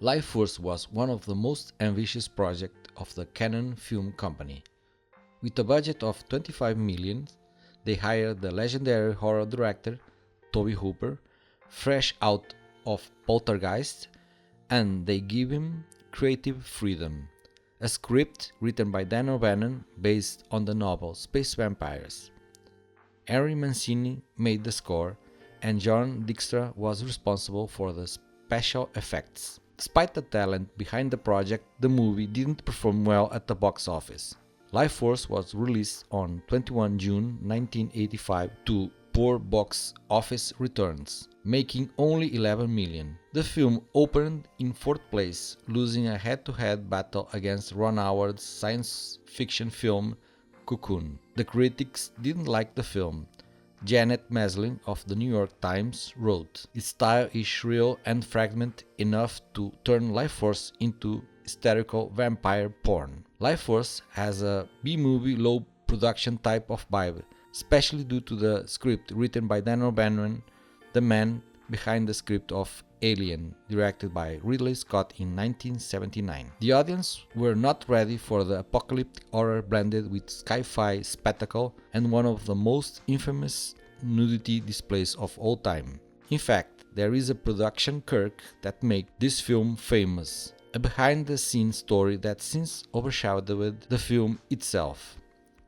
Lifeforce was one of the most ambitious projects of the Canon Film Company. With a budget of 25 million, they hired the legendary horror director Tobe Hooper, fresh out of Poltergeist, and they give him creative freedom. A script written by Dan O'Bannon based on the novel Space Vampires. Henry Mancini made the score, and John Dykstra was responsible for the special effects. Despite the talent behind the project, the movie didn't perform well at the box office. Lifeforce was released on 21 June 1985 to poor box office returns, making only 11 million. The film opened in 4th place, losing a head-to-head battle against Ron Howard's science fiction film Cocoon. The critics didn't like the film. Janet Maslin of the New York Times wrote, "Its style is shrill and fragmented enough to turn Lifeforce into hysterical vampire porn." Lifeforce has a B-movie low production type of vibe, especially due to the script written by Dan O'Bannon, the man behind the script of Alien, directed by Ridley Scott in 1979. The audience were not ready for the apocalyptic horror blended with sci-fi spectacle and one of the most infamous nudity displays of all time. In fact, there is a production quirk that makes this film famous, a behind-the-scenes story that since overshadowed the film itself,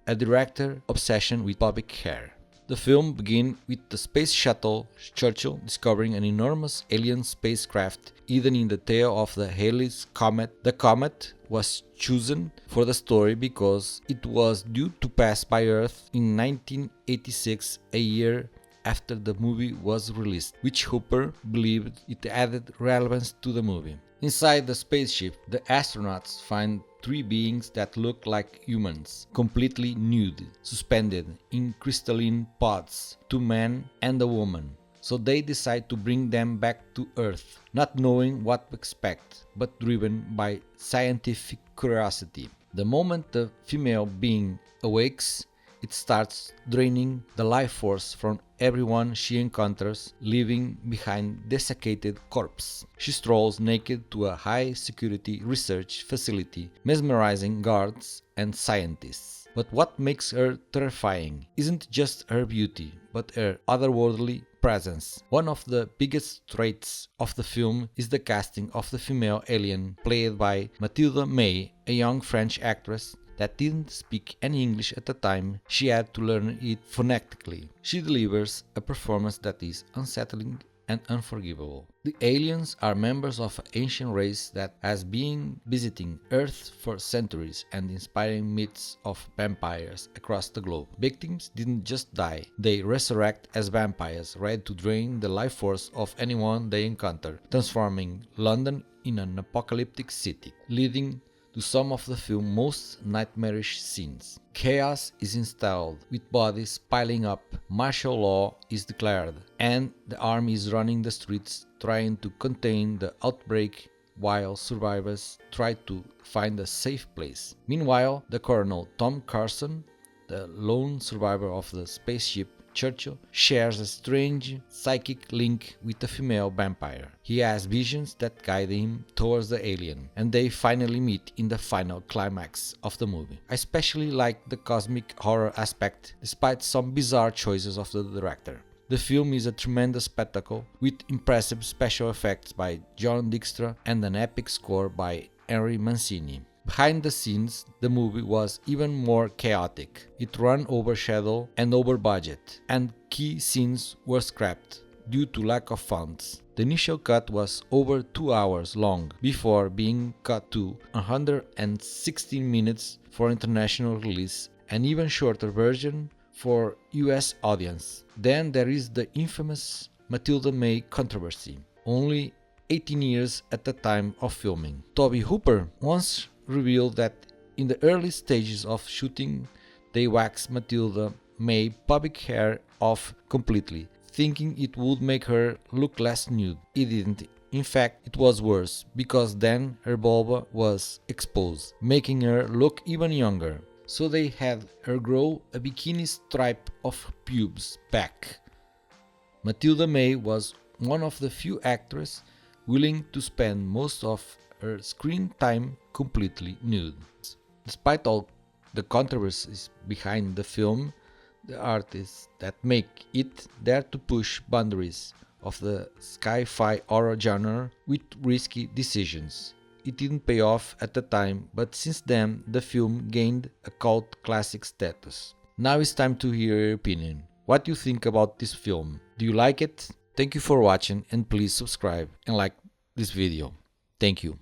a director obsession with pubic hair. The film begins with the space shuttle Churchill discovering an enormous alien spacecraft hidden in the tail of the Halley's Comet. The comet was chosen for the story because it was due to pass by Earth in 1986, a year after the movie was released, which Hooper believed it added relevance to the movie. Inside the spaceship, the astronauts find 3 beings that look like humans, completely nude, suspended in crystalline pods, 2 men and a woman. So they decide to bring them back to Earth, not knowing what to expect, but driven by scientific curiosity. The moment the female being awakes, it starts draining the life force from everyone she encounters, leaving behind desiccated corpse. She strolls naked to a high-security research facility, mesmerizing guards and scientists. But what makes her terrifying isn't just her beauty, but her otherworldly presence. One of the biggest traits of the film is the casting of the female alien, played by Mathilda May, a young French actress that didn't speak any English at the time. She had to learn it phonetically. She delivers a performance that is unsettling and unforgivable. The aliens are members of an ancient race that has been visiting Earth for centuries and inspiring myths of vampires across the globe. Victims didn't just die, they resurrect as vampires, ready to drain the life force of anyone they encounter, transforming London in an apocalyptic city, leading to some of the film's most nightmarish scenes. Chaos is installed, with bodies piling up, martial law is declared, and the army is running the streets trying to contain the outbreak while survivors try to find a safe place. Meanwhile, the Colonel Tom Carson, the lone survivor of the spaceship Churchill, shares a strange psychic link with a female vampire. He has visions that guide him towards the alien, and they finally meet in the final climax of the movie. I especially like the cosmic horror aspect, despite some bizarre choices of the director. The film is a tremendous spectacle, with impressive special effects by John Dykstra and an epic score by Henry Mancini. Behind the scenes, the movie was even more chaotic. It ran over schedule and over budget, and key scenes were scrapped due to lack of funds. The initial cut was over 2 hours long before being cut to 116 minutes for international release, an even shorter version for US audience. Then there is the infamous Mathilda May controversy, only 18 years at the time of filming. Tobe Hooper once revealed that in the early stages of shooting they waxed Mathilda May pubic hair off completely, thinking it would make her look less nude. It didn't. In fact, it was worse, because then her vulva was exposed, making her look even younger. So they had her grow a bikini stripe of pubes back. Mathilda May was one of the few actresses willing to spend most of her screen time completely nude. Despite all the controversies behind the film, the artists that make it dare to push boundaries of the sci-fi horror genre with risky decisions. It didn't pay off at the time, but since then the film gained a cult classic status. Now it's time to hear your opinion. What do you think about this film? Do you like it? Thank you for watching and please subscribe and like this video. Thank you.